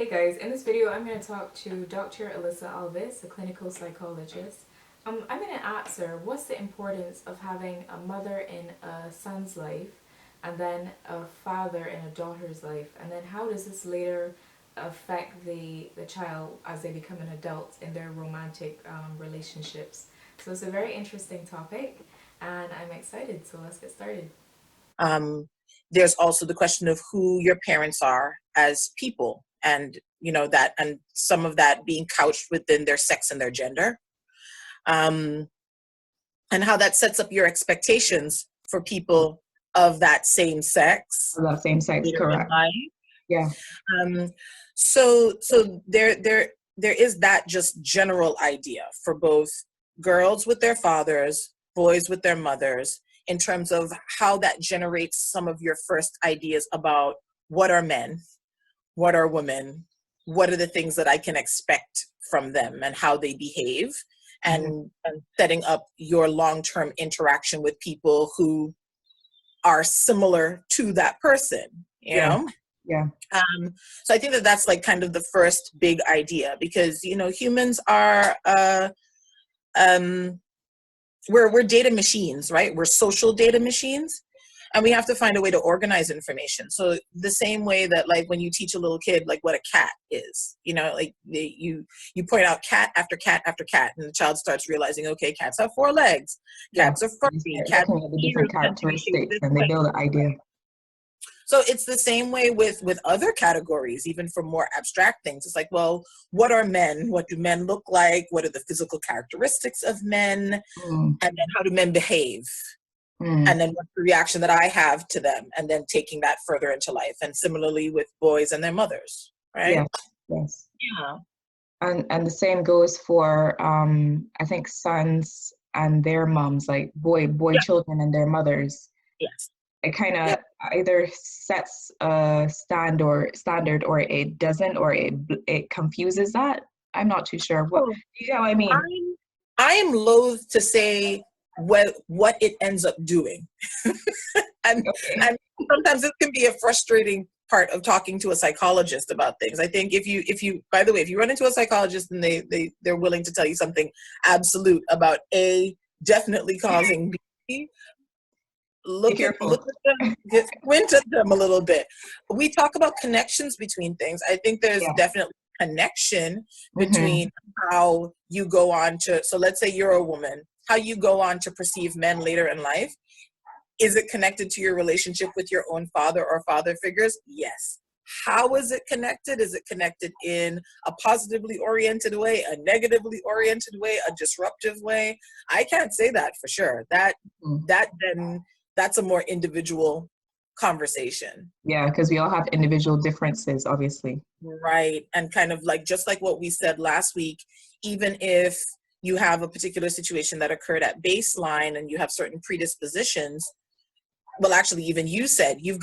guys, in this video I'm going to talk to Dr. Alisa Alvis, a clinical psychologist. I'm going to ask her what's the importance of having a mother in a son's life and then a father in a daughter's life, and then how does this later affect the child as they become an adult in their romantic relationships. So it's a very interesting topic and I'm excited, so let's get started. There's also the question of who your parents are as people, and that, and some of that being couched within their sex and their gender, and how that sets up your expectations for people of that same sex. That same sex, correct? Yeah. So there is that just general idea for both girls with their fathers, boys with their mothers, in terms of how that generates some of your first ideas about what are men, what are women, what are the things that I can expect from them and how they behave, and setting up your long-term interaction with people who are similar to that person, you know? Yeah. So I think that that's like kind of the first big idea, because, humans are, we're data machines, right? We're social data machines, and we have to find a way to organize information. So the same way that, like, when you teach a little kid like what a cat is, like you point out cat after cat after cat, and the child starts realizing, okay, cats have 4 legs, cats are furry, cats have the different characteristics, and they build an idea. So it's the same way with other categories, even for more abstract things. It's like, well, what are men? What do men look like? What are the physical characteristics of men? And then how do men behave? And then what's the reaction that I have to them? And then taking that further into life. And similarly with boys and their mothers, right? Yes. Yeah. And the same goes for, I think, sons and their moms, like boy children and their mothers. Yes. It kind of either sets a standard or it doesn't, or it confuses that. I'm not too sure. What do you know what I mean? I am loath to say what it ends up doing. and sometimes it can be a frustrating part of talking to a psychologist about things. I think if you by the way, if you run into a psychologist and they're willing to tell you something absolute about A definitely causing B, look at them, squint at them a little bit. We talk about connections between things. I think there's definitely a connection between how you go on to, so let's say you're a woman, how you go on to perceive men later in life. Is it connected to your relationship with your own father or father figures? Yes. How is it connected? Is it connected in a positively oriented way, a negatively oriented way, a disruptive way? I can't say that for sure. That's a more individual conversation. Yeah, because we all have individual differences, obviously. Right. And kind of like, just like what we said last week, even if you have a particular situation that occurred at baseline and you have certain predispositions, well, actually, even you said you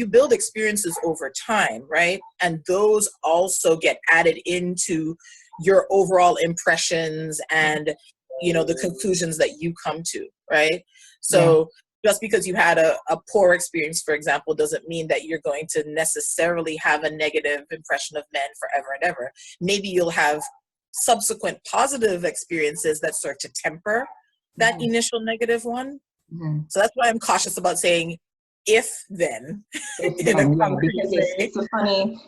build experiences over time, right? And those also get added into your overall impressions and, the conclusions that you come to, right? So just because you had a poor experience, for example, doesn't mean that you're going to necessarily have a negative impression of men forever and ever. Maybe you'll have subsequent positive experiences that start to temper that initial negative one. So that's why I'm cautious about saying if then. Because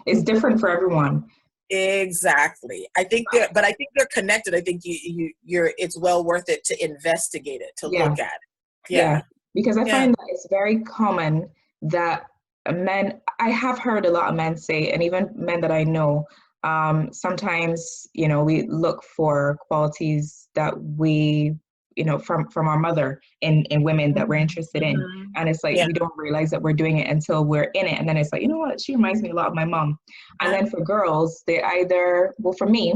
it's different for everyone. Exactly. I think they're connected. I think it's well worth it to investigate it, to look at it. Yeah. Because I find that it's very common that men, I have heard a lot of men say, and even men that I know, sometimes, we look for qualities that we, from our mother in women that we're interested in. And it's like, we don't realize that we're doing it until we're in it. And then it's like, you know what, she reminds me a lot of my mom. And then for girls, they either, well, for me,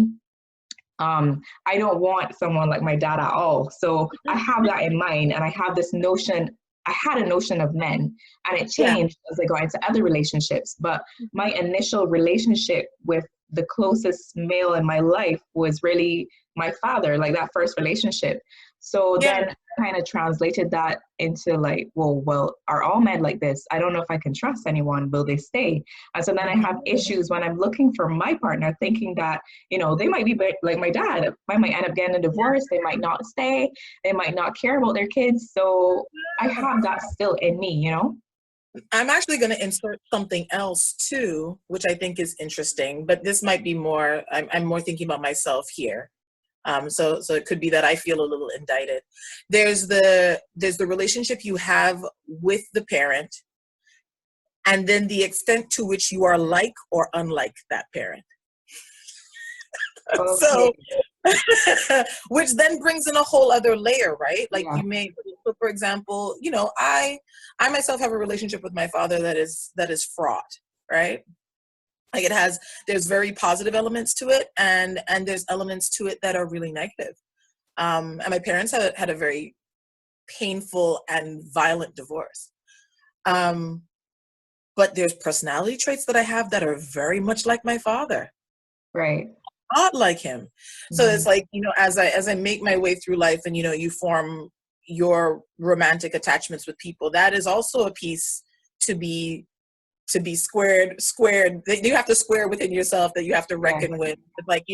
I don't want someone like my dad at all. So I have that in mind, and I have this notion. I had a notion of men, and it changed as I got into other relationships. But my initial relationship with the closest male in my life was really my father, like that first relationship. So then kind of translated that into like, well, are all men like this? I don't know if I can trust anyone. Will they stay? And so then I have issues when I'm looking for my partner, thinking that, they might be like my dad. I might end up getting a divorce. They might not stay. They might not care about their kids. So I have that still in me. I'm actually going to insert something else too, which I think is interesting, but this might be more, I'm more thinking about myself here. So it could be that I feel a little indicted. There's the relationship you have with the parent, and then the extent to which you are like or unlike that parent. Okay. So, which then brings in a whole other layer, right? Like Yeah. you may, so for example, I myself have a relationship with my father that is fraught, right? Like there's very positive elements to it, and there's elements to it that are really negative. And my parents had a very painful and violent divorce. But there's personality traits that I have that are very much like my father. Right. Not like him. So it's like, as I make my way through life and, you form your romantic attachments with people, that is also a piece to be squared. You have to square within yourself, that you have to reckon with. Like,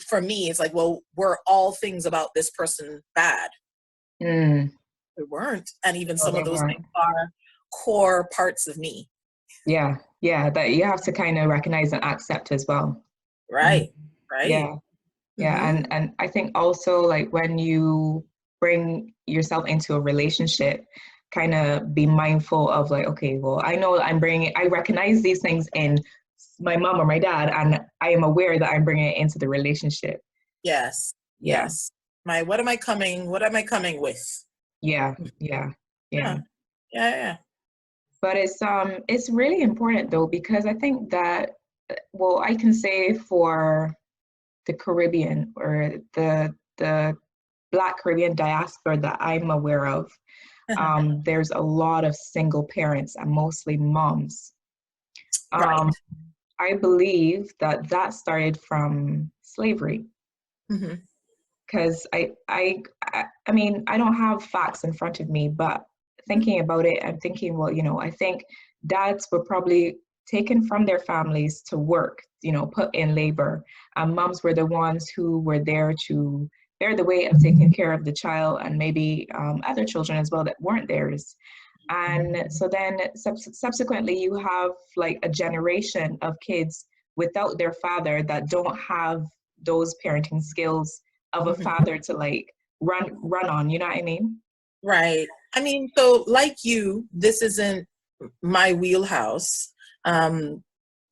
for me, it's like, well, were all things about this person bad? They weren't. And even some of those things are core parts of me. Yeah. That you have to kind of recognize and accept as well. Right. Yeah. And I think also, like, when you bring yourself into a relationship, kind of be mindful of like, okay, well, I know I recognize these things in my mom or my dad, and I am aware that I'm bringing it into the relationship. Yes. What am I coming with? Yeah. But it's really important though, because I think that, well, I can say for the Caribbean or the Black Caribbean diaspora that I'm aware of, there's a lot of single parents and mostly moms. Right. I believe that started from slavery. Because I mean, I don't have facts in front of me, but thinking about it, I'm thinking, well, I think dads were probably taken from their families to work, put in labor, and moms were the ones who were there to bear the weight of taking care of the child and maybe other children as well that weren't theirs. And so then subsequently you have like a generation of kids without their father that don't have those parenting skills of a father to like run on, you know what I mean? Right. I mean, so like you, this isn't my wheelhouse. I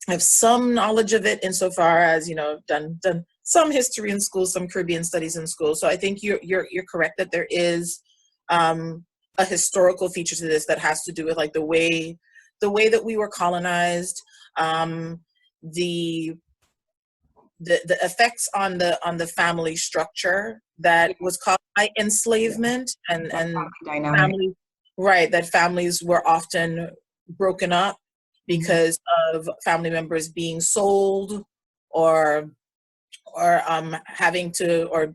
have some knowledge of it insofar as, done some history in school, some Caribbean studies in school. So I think you're correct that there is a historical feature to this that has to do with like the way that we were colonized, the effects on the family structure that was caused by enslavement and families, right, that families were often broken up because of family members being sold or having to or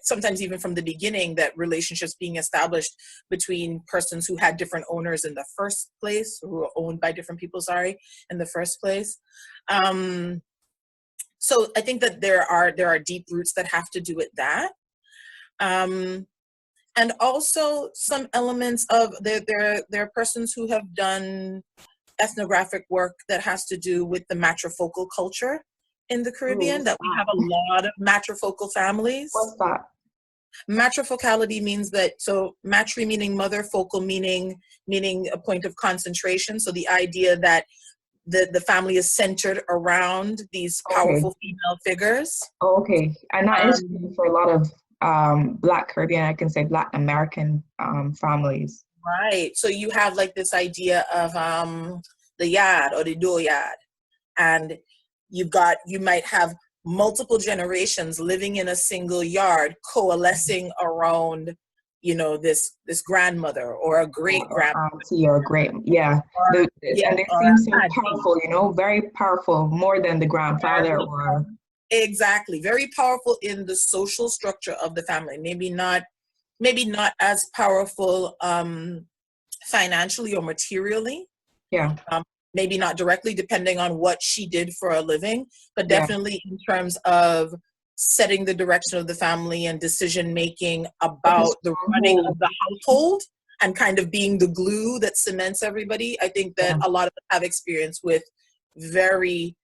sometimes even from the beginning, that relationships being established between persons who had different owners in the first place, who were owned by different people, in the first place. So I think that there are deep roots that have to do with that. And also some elements of there are persons who have done ethnographic work that has to do with the matrifocal culture in the Caribbean, that we have a lot of matrifocal families. What's that? Matrifocality means that, so matri meaning mother, focal meaning a point of concentration. So the idea that the family is centered around these powerful female figures. Okay. And that is for a lot of Black Caribbean, I can say Black American families. Right. So you have like this idea of the yard or the dooryard, and you might have multiple generations living in a single yard, coalescing around, this grandmother or a great grandmother. Or great, yeah. And they seem so powerful, very powerful, more than the grandfather or. Exactly. Very powerful in the social structure of the family. Maybe not maybe not as powerful financially or materially. Yeah. Maybe not directly, depending on what she did for a living, but Yeah. definitely in terms of setting the direction of the family and decision making Like a about the running stronghold. of the household and kind of being the glue that cements everybody. I think that Yeah. a lot of us have experience with very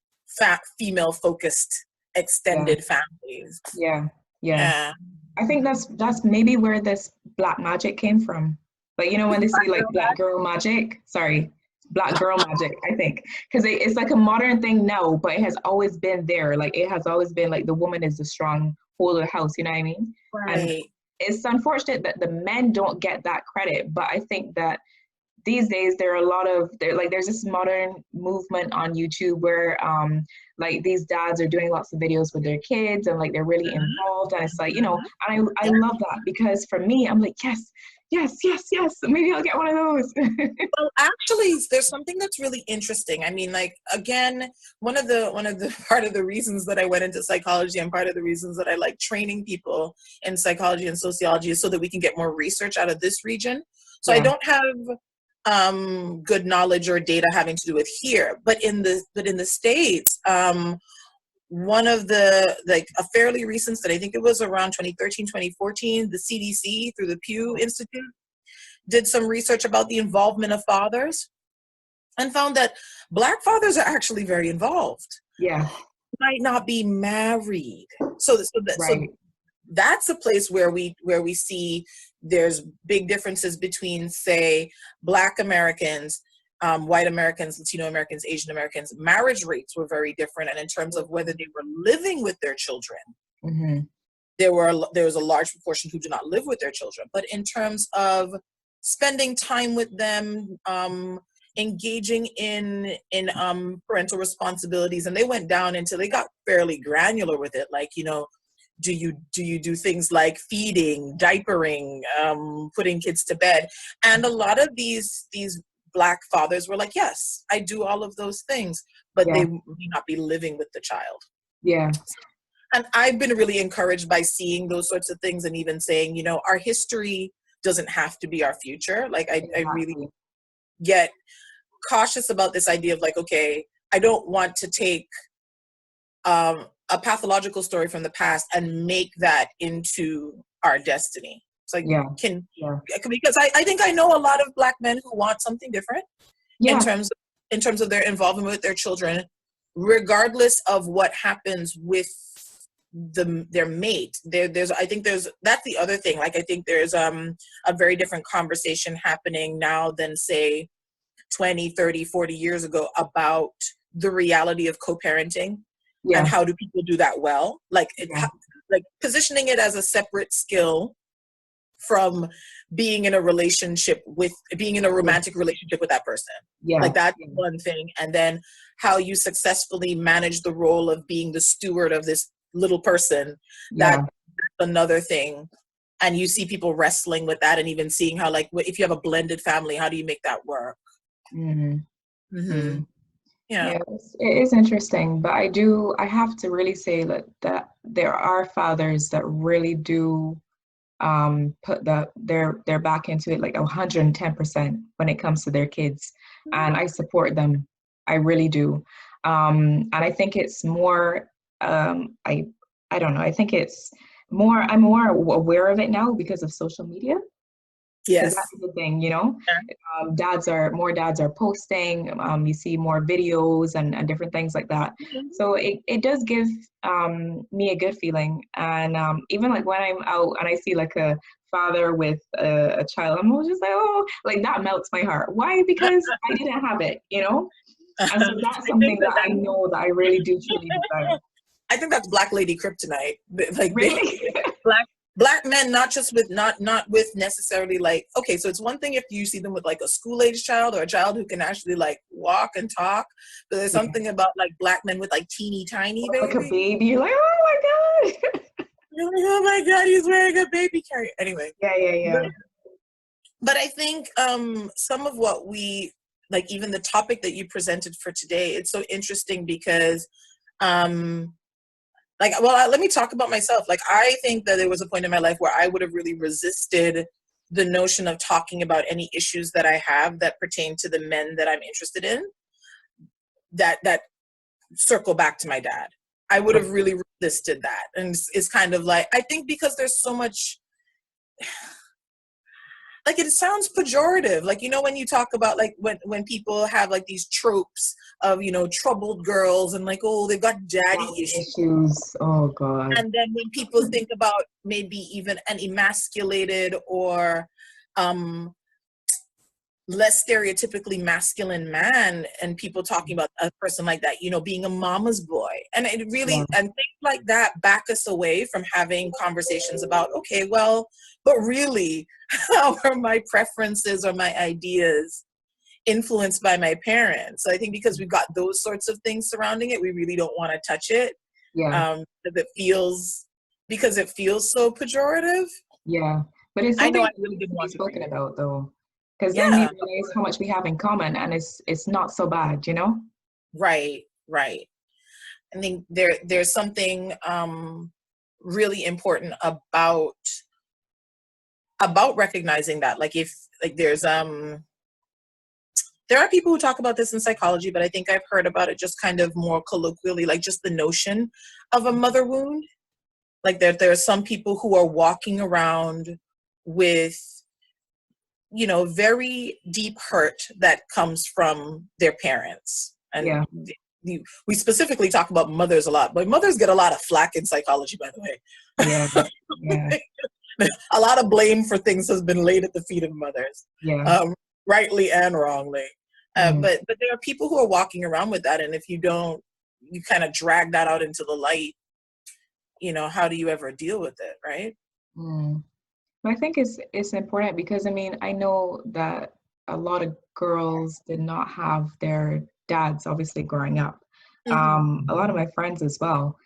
female focused Yeah. extended families. Yeah. Yeah. Yeah. I think that's maybe where this black magic came from. Like, you know, when they say like black girl magic, sorry, black girl magic, I think, because it's like a modern thing now, but it has always been there. Like, it has always been like the woman is the strong hold of the house, you know what I mean? And Right. it's unfortunate that the men don't get that credit, but I think that these days there are a lot of there's this modern movement on YouTube where like these dads are doing lots of videos with their kids and like they're really involved, and it's like, you know, and I love that, because for me I'm like, yes, yes, yes, yes, maybe I'll get one of those. Well, actually, there's something that's really interesting. I mean, like, again, one of the part of the reasons that I went into psychology and part of the reasons that I like training people in psychology and sociology is so that we can get more research out of this region. So I Yeah. don't have good knowledge or data having to do with here, but in the States, one of the, like, a fairly recent study, I think it was around 2013, 2014, the CDC through the Pew Institute did some research about the involvement of fathers and found that Black fathers are actually very involved. Yeah. Might not be married. So Right. that's a place where we see there's big differences between, say, Black Americans, white Americans, Latino Americans, Asian Americans. Marriage rates were very different, and in terms of whether they were living with their children, Mm-hmm. there was a large proportion who do not live with their children. But in terms of spending time with them, engaging in parental responsibilities, and they went down until they got fairly granular with it. Like, you know, do you do things like feeding, diapering, putting kids to bed? And a lot of these Black fathers were like, yes, I do all of those things, but Yeah. they may not be living with the child. Yeah. And I've been really encouraged by seeing those sorts of things, and even saying, you know, our history doesn't have to be our future. Like, I really Exactly. get cautious about this idea of, like, okay, I don't want to take a pathological story from the past and make that into our destiny. It's like, Yeah. because I think I know a lot of Black men who want something different in Yeah. terms of their involvement with their children, regardless of what happens with their mate. That's the other thing. Like, I think there's a very different conversation happening now than, say, 20, 30, 40 years ago about the reality of co-parenting and Yeah. how do people do that well. Like, Yeah. like positioning it as a separate skill from being in a romantic relationship with that person. Yeah. Like, that's one thing. And then how you successfully manage the role of being the steward of this little person, Yeah. that's another thing. And you see people wrestling with that, and even seeing how, like, if you have a blended family, how do you make that work? Mm-hmm. Mm-hmm. Yeah. Yeah, it is interesting, but I have to really say that there are fathers that really do put their back into it like 110% when it comes to their kids, and I support them. I really do, and I think it's more. I don't know. I think it's more. I'm more aware of it now because of social media. Because Yes. that's the thing, you know, more dads are posting. You see more videos and different things like that. So it does give me a good feeling. And even like when I'm out and I see like a father with a child, I'm always just like, oh, like that melts my heart. Why? Because I didn't have it, you know. And so that's I think something that I know that I really do truly desire. I think that's Black lady kryptonite. Like, Really? black men, not just with not with necessarily, like, okay, so it's one thing if you see them with like a school age child or a child who can actually like walk and talk, but there's Yeah. something about like Black men with like teeny tiny Like a babies. baby, you're like, oh my God. You're like, oh my God, he's wearing a baby carrier. Anyway. Yeah. But I think some of what we, like, even the topic that you presented for today, it's so interesting because Like, well, let me talk about myself. Like, I think that there was a point in my life where I would have really resisted the notion of talking about any issues that I have that pertain to the men that I'm interested in, that circle back to my dad. I would have really resisted that. And it's kind of like, I think because there's so much, like, it sounds pejorative. Like, you know, when you talk about, like, when people have like these tropes of, you know, troubled girls and like, oh, they've got daddy issues. Oh God. And then when people think about maybe even an emasculated or less stereotypically masculine man, and people talking about a person like that, you know, being a mama's boy. And it really, and things like that back us away from having conversations about, okay, well, but really, how are my preferences or my ideas influenced by my parents? So I think because we've got those sorts of things surrounding it, we really don't want to touch it. Because it feels so pejorative. But it's I know something I that really needs didn't to be want to spoken about, though, because then you realize how much we have in common, and it's not so bad, you know. Right. I think there's something really important about recognizing that, like, if like there are people who talk about this in psychology, but I think I've heard about it just kind of more colloquially, like just the notion of a mother wound. Like there are some people who are walking around with, you know, very deep hurt that comes from their parents. And we specifically talk about mothers a lot, but mothers get a lot of flack in psychology, by the way. A lot of blame for things has been laid at the feet of mothers, rightly and wrongly. But there are people who are walking around with that, and if you don't, you kind of drag that out into the light, you know, how do you ever deal with it, right? I think it's important because, I mean, I know that a lot of girls did not have their dads obviously growing up. A lot of my friends as well.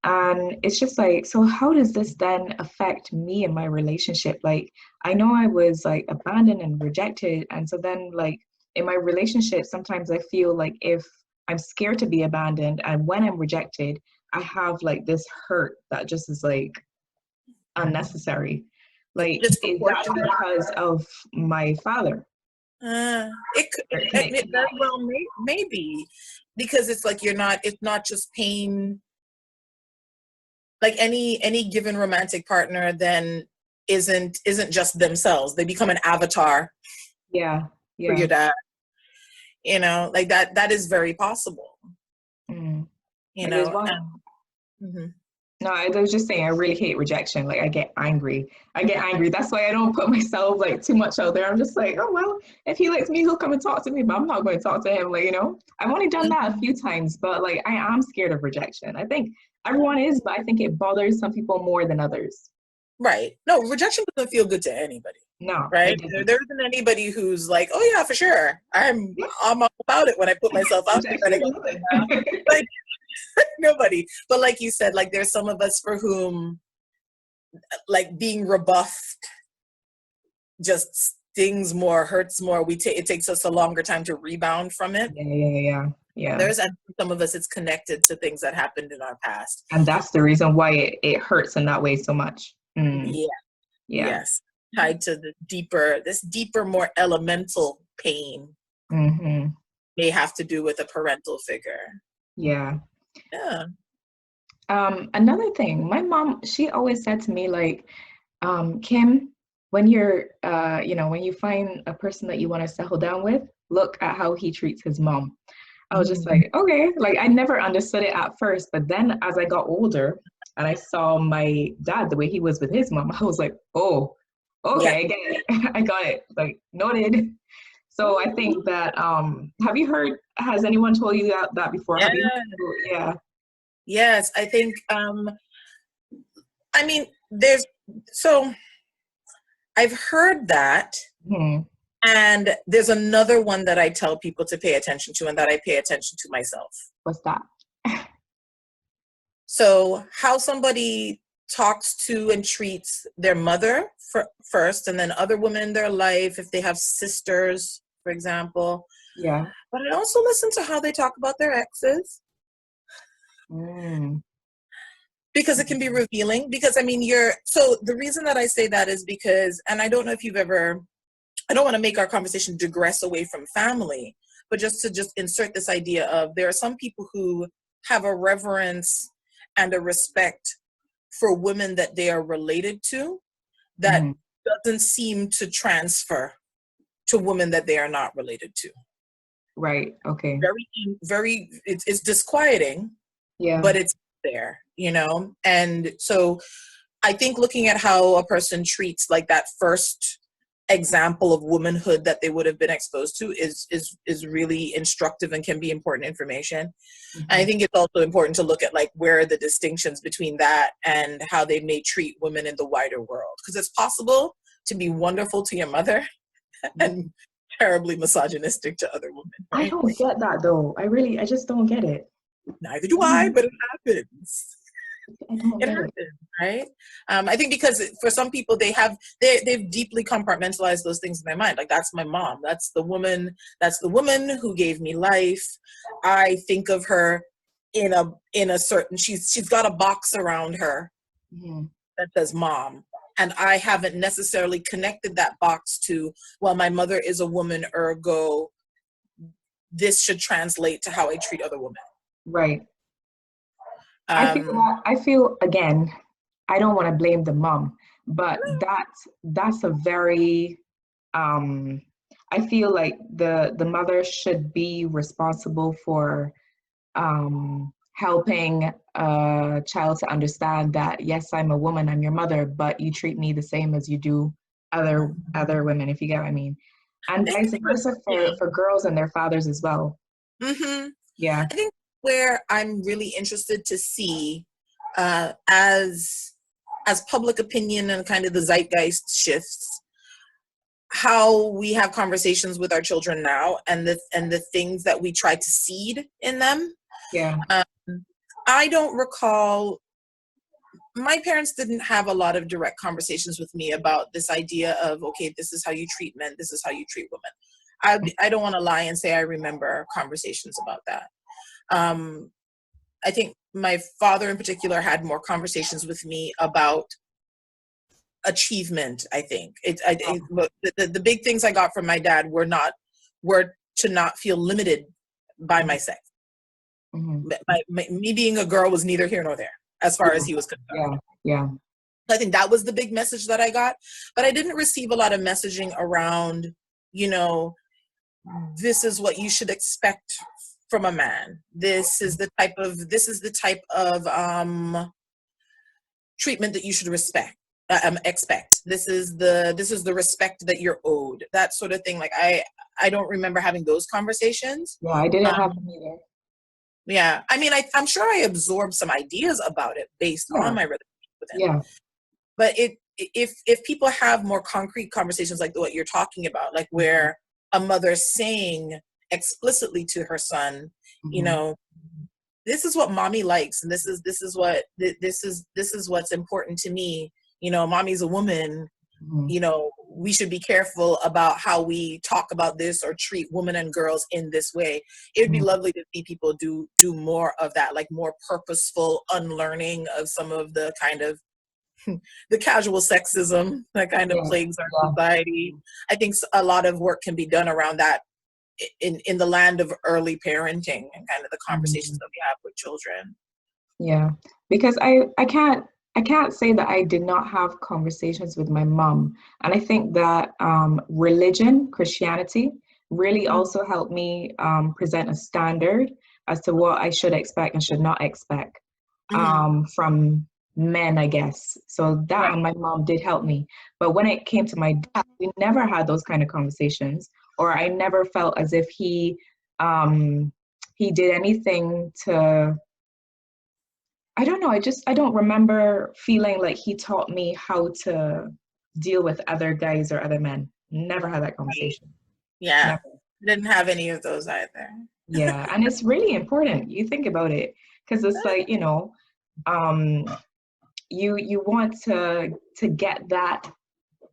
And it's just like, so how does this then affect me and my relationship? Like, I know I was like abandoned and rejected. And so then, like, in my relationship, sometimes I feel like if I'm scared to be abandoned and when I'm rejected, I have like this hurt that just is like unnecessary. Like, is that because of my father? It very well may be, because it's like it's not just pain. Like any given romantic partner then isn't just themselves. They become an avatar for your dad. You know, like that is very possible. You like know. No, I was just saying, I really hate rejection. Like, I get angry. That's why I don't put myself like too much out there. I'm just like, oh, well, if he likes me, he'll come and talk to me, but I'm not going to talk to him. Like, you know, I've only done that a few times, but like, I am scared of rejection. I think everyone is, but I think it bothers some people more than others. Right. No, rejection doesn't feel good to anybody. No. Right. There isn't anybody who's like, oh yeah, for sure, I'm all about it when I put myself out there. Like, nobody. But like you said, like there's some of us for whom like being rebuffed just stings more, hurts more. It takes us a longer time to rebound from it. There's some of us, it's connected to things that happened in our past, and that's the reason why it hurts in that way so much. Yes, tied to this deeper, more elemental pain. May have to do with a parental figure. Another thing, my mom, she always said to me, like, Kim, when you're when you find a person that you want to settle down with, look at how he treats his mom. I was just like, okay, like I never understood it at first, but then as I got older and I saw my dad, the way he was with his mom, I was like, oh, okay, I get it. I got it. Like, noted. So I think that, has anyone told you that before? Yes, I think, I mean, I've heard that. And there's another one that I tell people to pay attention to and that I pay attention to myself. What's that? So how somebody talks to and treats their mother first, and then other women in their life, if they have sisters, for example. Yeah. But I also listen to how they talk about their exes. Mm. Because it can be revealing. Because I mean, so the reason that I say that is because, and I don't know if you've ever, I don't want to make our conversation digress away from family, but just to just insert this idea of, there are some people who have a reverence and a respect for women that they are related to that Mm-hmm. doesn't seem to transfer to women that they are not related to. Right. Okay. Very, very, it's disquieting, Yeah. but it's there, you know? And so I think looking at how a person treats like that first example of womanhood that they would have been exposed to is really instructive and can be important information. Mm-hmm. And I think it's also important to look at like where are the distinctions between that and how they may treat women in the wider world, because it's possible to be wonderful to your mother and terribly misogynistic to other women, I right? don't get that though. I just don't get it. Neither do I, but it happens. I don't It get it. happens, right? I think because for some people they've deeply compartmentalized those things in their mind. Like, that's my mom. That's the woman who gave me life. I think of her in a certain, she's got a box around her Mm-hmm. that says mom. And I haven't necessarily connected that box to, well, my mother is a woman, ergo this should translate to how I treat other women. Right. I feel again, I don't want to blame the mom, but that's a very I feel like the mother should be responsible for helping a child to understand that, yes, I'm a woman, I'm your mother, but you treat me the same as you do other women, if you get what I mean. And vice versa for girls and their fathers as well. Mm-hmm. Yeah. I think where I'm really interested to see as public opinion and kind of the zeitgeist shifts, how we have conversations with our children now, and the things that we try to seed in them. Yeah. I don't recall, my parents didn't have a lot of direct conversations with me about this idea of, okay, this is how you treat men, this is how you treat women. I don't want to lie and say I remember conversations about that. I think my father in particular had more conversations with me about achievement. I think the big things I got from my dad were to not feel limited by my sex. Mm-hmm. Me being a girl was neither here nor there as far as he was concerned. Yeah. I think that was the big message that I got, but I didn't receive a lot of messaging around, you know, this is what you should expect from a man. This is the type of treatment that you should expect. This is the respect that you're owed. That sort of thing. Like I don't remember having those conversations. Yeah, I didn't have them either. Yeah, I mean, I'm sure I absorbed some ideas about it based on my relationship with him. Yeah. But if people have more concrete conversations like what you're talking about, like where a mother saying explicitly to her son, you know, this is what mommy likes, and this is what's important to me. You know, mommy's a woman. You know, we should be careful about how we talk about this or treat women and girls in this way. It'd be lovely to see people do more of that, like more purposeful unlearning of some of the kind of the casual sexism that kind of plagues our society. I think a lot of work can be done around that in the land of early parenting and kind of the conversations that we have with children. Yeah, because I can't say that I did not have conversations with my mom, and I think that religion, Christianity, really also helped me present a standard as to what I should expect and should not expect from men, I guess. So that and my mom did help me. But when it came to my dad, we never had those kind of conversations, or I never felt as if he did anything to, I don't know, I don't remember feeling like he taught me how to deal with other guys or other men. Never had that conversation. Yeah. Never. Didn't have any of those either. Yeah, and it's really important. You think about it, because it's like, you know, you want to get that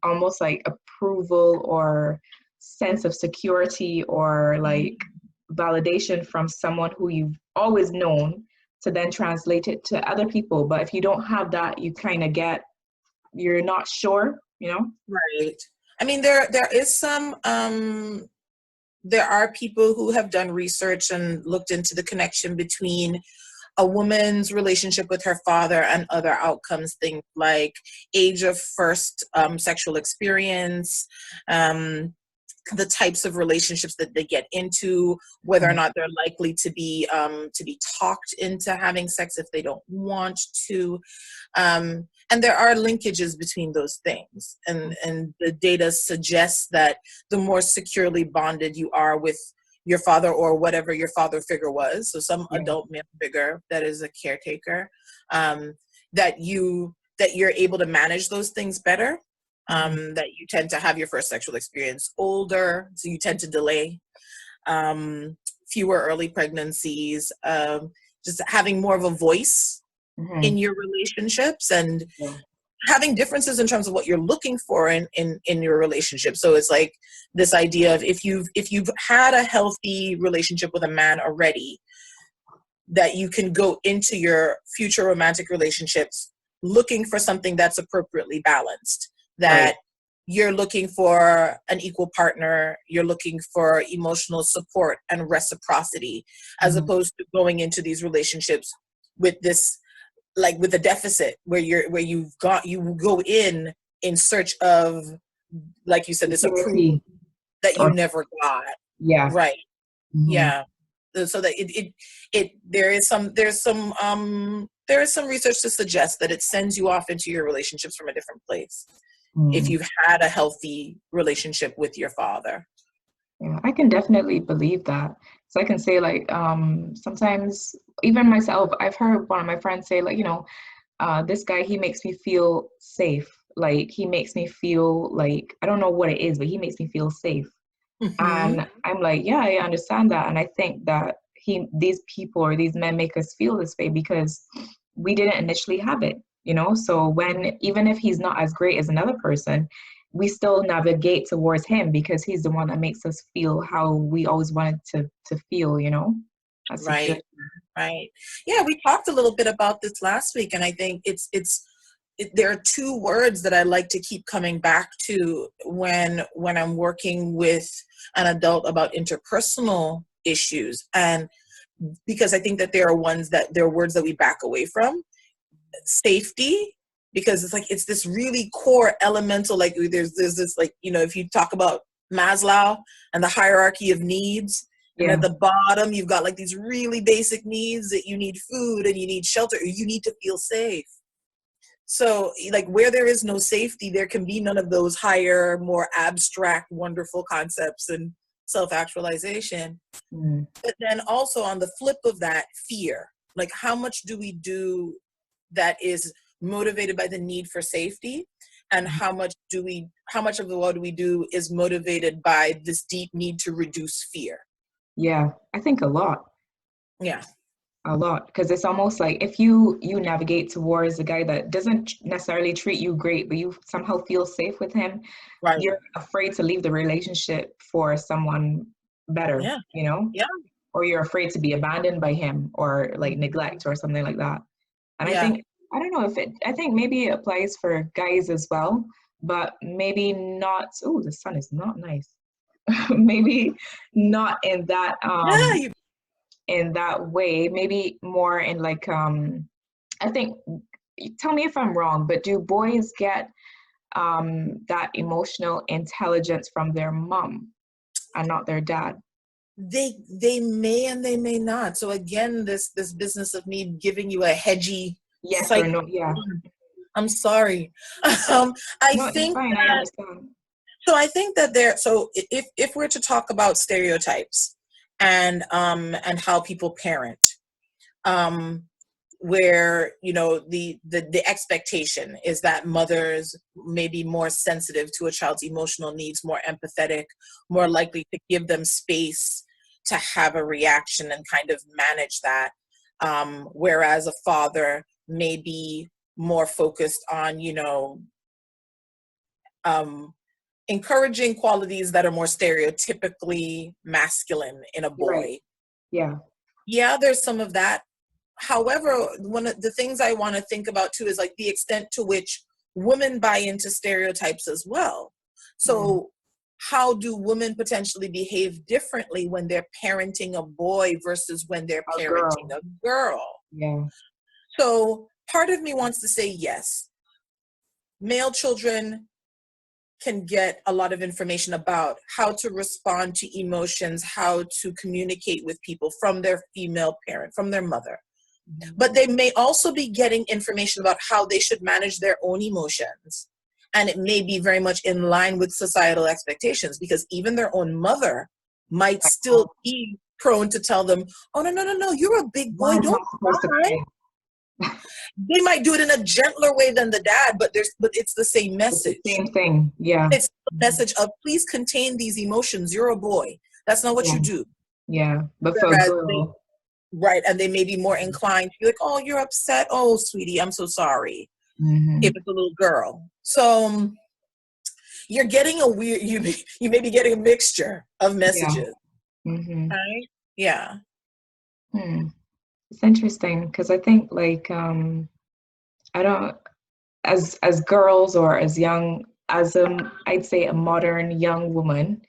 almost like approval or sense of security or like validation from someone who you've always known, to then translate it to other people. But if you don't have that, you kind of you're not sure, you know? Right. I mean, there is some, there are people who have done research and looked into the connection between a woman's relationship with her father and other outcomes, things like age of first sexual experience, the types of relationships that they get into, whether or not they're likely to be talked into having sex if they don't want to. And there are linkages between those things. And the data suggests that the more securely bonded you are with your father or whatever your father figure was, so some adult male figure that is a caretaker, that you're able to manage those things better. That you tend to have your first sexual experience older, so you tend to delay, fewer early pregnancies, just having more of a voice in your relationships, and having differences in terms of what you're looking for in your relationship. So it's like this idea of if you've had a healthy relationship with a man already, that you can go into your future romantic relationships looking for something that's appropriately balanced, that you're looking for an equal partner, you're looking for emotional support and reciprocity, as opposed to going into these relationships with this, like with a deficit, where you go in search of, like you said, this approval that you never got. Right. Yeah. So that there is some research to suggest that it sends you off into your relationships from a different place if you've had a healthy relationship with your father. Yeah, I can definitely believe that. So I can say like sometimes even myself, I've heard one of my friends say like, this guy, he makes me feel safe. Like he makes me feel like, I don't know what it is, but he makes me feel safe. And I'm like, yeah, I understand that. And I think that these people or these men make us feel this way because we didn't initially have it, So even if he's not as great as another person, we still navigate towards him because he's the one that makes us feel how we always wanted to feel, That's right. Right. Yeah, we talked a little bit about this last week, and I think there are two words that I like to keep coming back to when I'm working with an adult about interpersonal issues, and because I think that there are words that we back away from. Safety, because it's this really core elemental, like there's this, like, if you talk about Maslow and the hierarchy of needs, and at the bottom you've got like these really basic needs that you need food and you need shelter, you need to feel safe. So like where there is no safety, there can be none of those higher, more abstract, wonderful concepts and self-actualization. But then also on the flip of that, fear. Like how much do we do that is motivated by the need for safety, and how much of the what we do is motivated by this deep need to reduce fear? Yeah, I think a lot. Yeah. A lot, because it's almost like if you navigate towards a guy that doesn't necessarily treat you great, but you somehow feel safe with him, right, you're afraid to leave the relationship for someone better, Yeah. or you're afraid to be abandoned by him or like neglect or something like that. And I think, I don't know I think maybe it applies for guys as well, but maybe not. Oh, the sun is not nice. Maybe not in that in that way, maybe more in like I think, tell me if I'm wrong, but do boys get that emotional intelligence from their mom and not their dad? They may and they may not. So again, this business of me giving you a hedgy yes or no. Yeah, I'm sorry. No, it's fine. I understand. So I think that so if we're to talk about stereotypes and how people parent, where the expectation is that mothers may be more sensitive to a child's emotional needs, more empathetic, more likely to give them space to have a reaction and kind of manage that, whereas a father may be more focused on encouraging qualities that are more stereotypically masculine in a boy. Right. Yeah. Yeah, there's some of that. however, one of the things I want to think about too is like the extent to which women buy into stereotypes as well. So how do women potentially behave differently when they're parenting a boy versus when they're parenting a girl? Yeah. So part of me wants to say yes, male children can get a lot of information about how to respond to emotions, how to communicate with people from their female parent, from their mother. But they may also be getting information about how they should manage their own emotions. And it may be very much in line with societal expectations, because even their own mother might still be prone to tell them, oh, no, you're a big boy, don't cry. They might do it in a gentler way than the dad, but it's the same message. It's the same thing, yeah. It's the message of, please contain these emotions. You're a boy. That's not what you do. Yeah, but for a girl. Right, and they may be more inclined to be like, oh, you're upset. Oh, sweetie, I'm so sorry. If it's a little girl. So you're getting you may be getting a mixture of messages. Right? Yeah. It's interesting because I think like I don't, as girls or as young, as I'd say a modern young woman,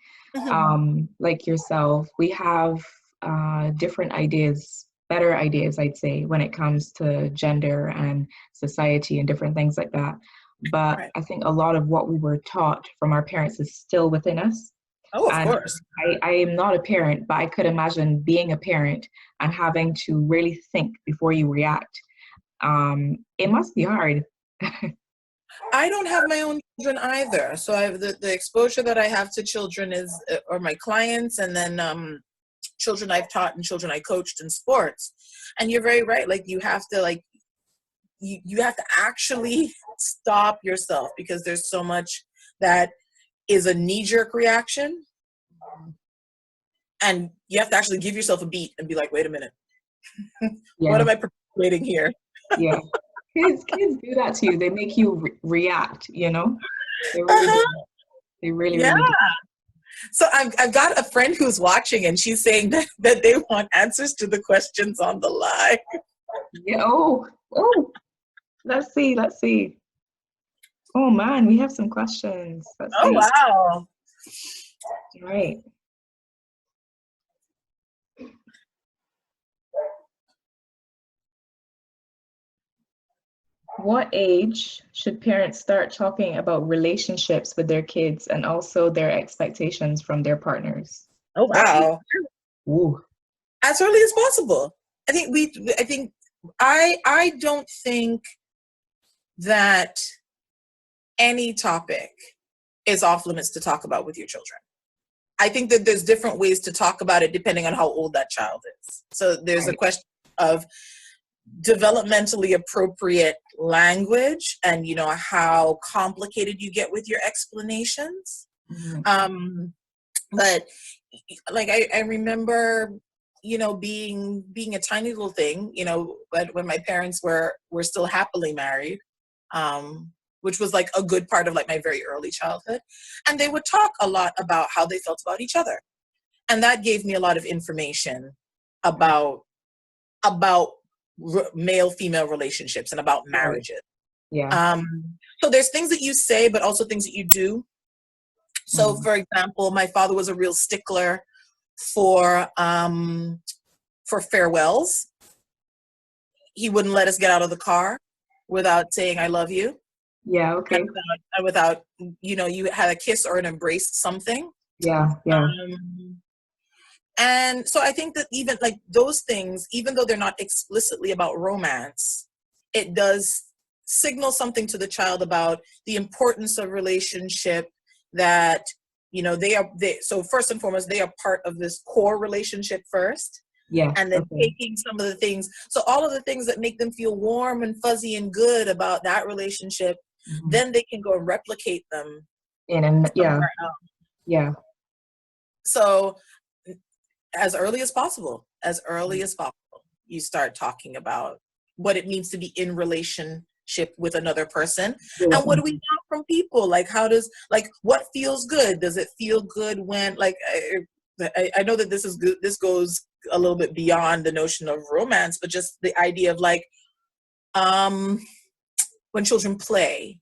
like yourself, we have different ideas, better ideas, I'd say, when it comes to gender and society and different things like that. But I think a lot of what we were taught from our parents is still within us. Oh, of course. I am not a parent, but I could imagine being a parent and having to really think before you react. It must be hard. I don't have my own children either. So I have the exposure that I have to children is, or my clients, and then children I've taught and children I coached in sports. And you're very right. Like you have to you have to actually stop yourself, because there's so much that is a knee-jerk reaction. And you have to actually give yourself a beat and be like, wait a minute. What am I perpetuating here? Yeah. Kids do that to you. They make you react, you know? They really do. They really do. So I've got a friend who's watching, and she's saying that they want answers to the questions on the live. Yeah. Oh. Let's see. Oh man, we have some questions. Let's see. Wow. Right. What age should parents start talking about relationships with their kids and also their expectations from their partners? Oh, wow. Ooh. As early as possible. I don't think that any topic is off limits to talk about with your children. I think that there's different ways to talk about it depending on how old that child is. So there's a question of developmentally appropriate language and, you know, how complicated you get with your explanations. But like, I remember, you know, being a tiny little thing, you know, but when my parents were still happily married, which was like a good part of like my very early childhood. And they would talk a lot about how they felt about each other. And that gave me a lot of information about male-female relationships and about marriages. Yeah. So there's things that you say, but also things that you do. So for example, my father was a real stickler for farewells. He wouldn't let us get out of the car without saying, I love you. Yeah, okay. And without, you know, you had a kiss or an embrace, something. Yeah. And so I think that even like those things, even though they're not explicitly about romance, it does signal something to the child about the importance of relationship, that, you know, so first and foremost, they are part of this core relationship first. Yeah. And then taking some of the things, so all of the things that make them feel warm and fuzzy and good about that relationship, then they can go and replicate them. Yeah. So as early as possible, you start talking about what it means to be in relationship with another person. And what do we want from people? Like, what feels good? Does it feel good when, like, I know that this is good. This goes a little bit beyond the notion of romance, but just the idea of like, when children play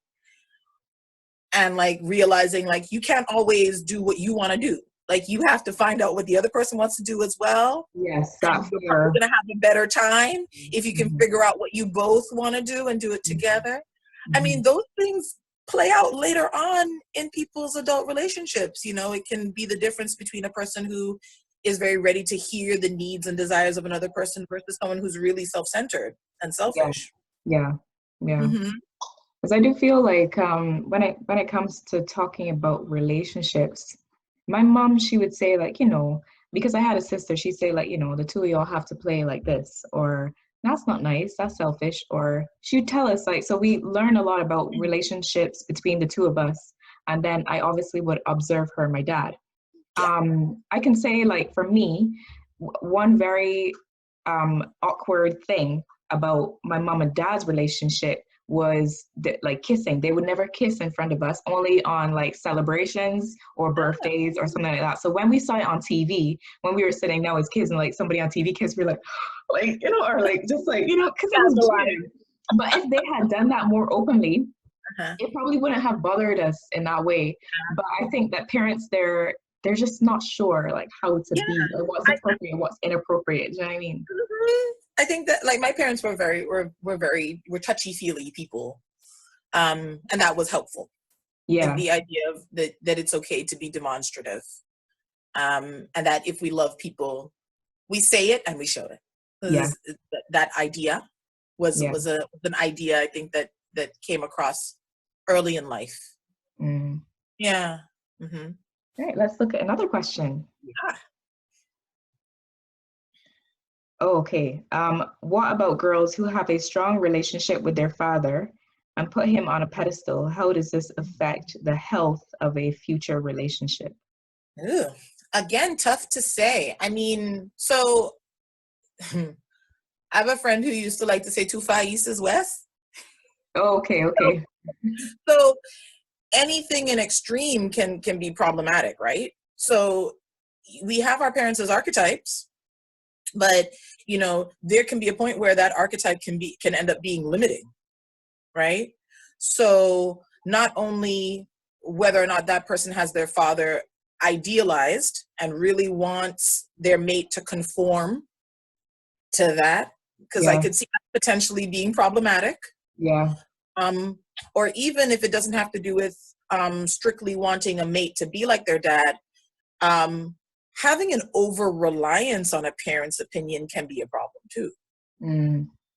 and like realizing like you can't always do what you want to do. Like you have to find out what the other person wants to do as well. Yes, And that's you're fair. probably gonna have a better time if you can Mhm. figure out what you both want to do and do it together. I Mhm. mean, those things play out later on in people's adult relationships. You know, it can be the difference between a person who is very ready to hear the needs and desires of another person versus someone who's really self-centered and Yeah, selfish. yeah, yeah. Hmm. Because I do feel like when it comes to talking about relationships, my mom, she would say like, because I had a sister, she'd say like, the two of y'all have to play like this, or that's not nice, that's selfish, or she'd tell us like, so we learn a lot about relationships between the two of us, and then I obviously would observe her and my dad. Yeah. I can say like for me, one very awkward thing about my mom and dad's relationship was that like kissing. They would never kiss in front of us, only on like celebrations or birthdays or something like that. So when we saw it on TV, when we were sitting down as kids and like somebody on TV kissed, we were like, or like just like, because it was weird. But if they had done that more openly, Uh-huh. it probably wouldn't have bothered us in that way. But I think that parents, they're just not sure like how to Yeah. be or what's appropriate, what's inappropriate. Do you know what I mean? I think that like my parents were touchy feely people, and that was helpful. And Yeah, the idea of that it's okay to be demonstrative, and that if we love people, we say it and we show it. yeah, That idea was yeah. an idea I think that came across early in life. Mm. Yeah. Hmm. All right, let's look at another question. Yeah. Oh, okay. What about girls who have a strong relationship with their father and put him on a pedestal? How does this affect the health of a future relationship? Ew. Again, tough to say. I mean, so I have a friend who used to like to say too far east is west. Oh, okay, okay. So anything in extreme can be problematic, right? So we have our parents as archetypes, but there can be a point where that archetype can end up being limiting, right? So not only whether or not that person has their father idealized and really wants their mate to conform to that, because I Yeah, could see that potentially being problematic. yeah, um, or even if it doesn't have to do with strictly wanting a mate to be like their dad, having an over reliance on a parent's opinion can be a problem too,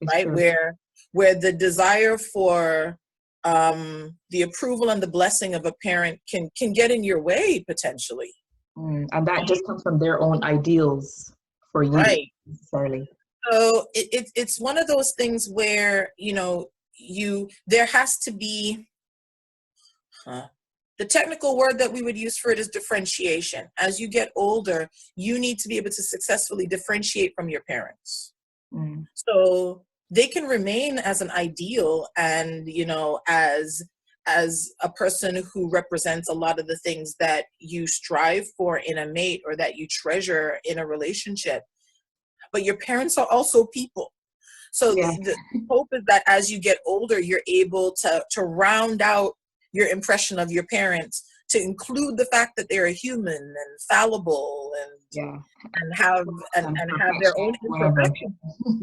it's right? true. Where the desire for the approval and the blessing of a parent can get in your way potentially. And that just comes from their own ideals for you, Right. necessarily. So it's one of those things where there has to be the technical word that we would use for it is differentiation. As you get older, you need to be able to successfully differentiate from your parents. Mm, So they can remain as an ideal and, as a person who represents a lot of the things that you strive for in a mate or that you treasure in a relationship. But your parents are also people. So yeah, the hope is that as you get older, you're able to round out your impression of your parents to include the fact that they're a human and fallible yeah. and have And and have their perfection, own whatever. imperfections,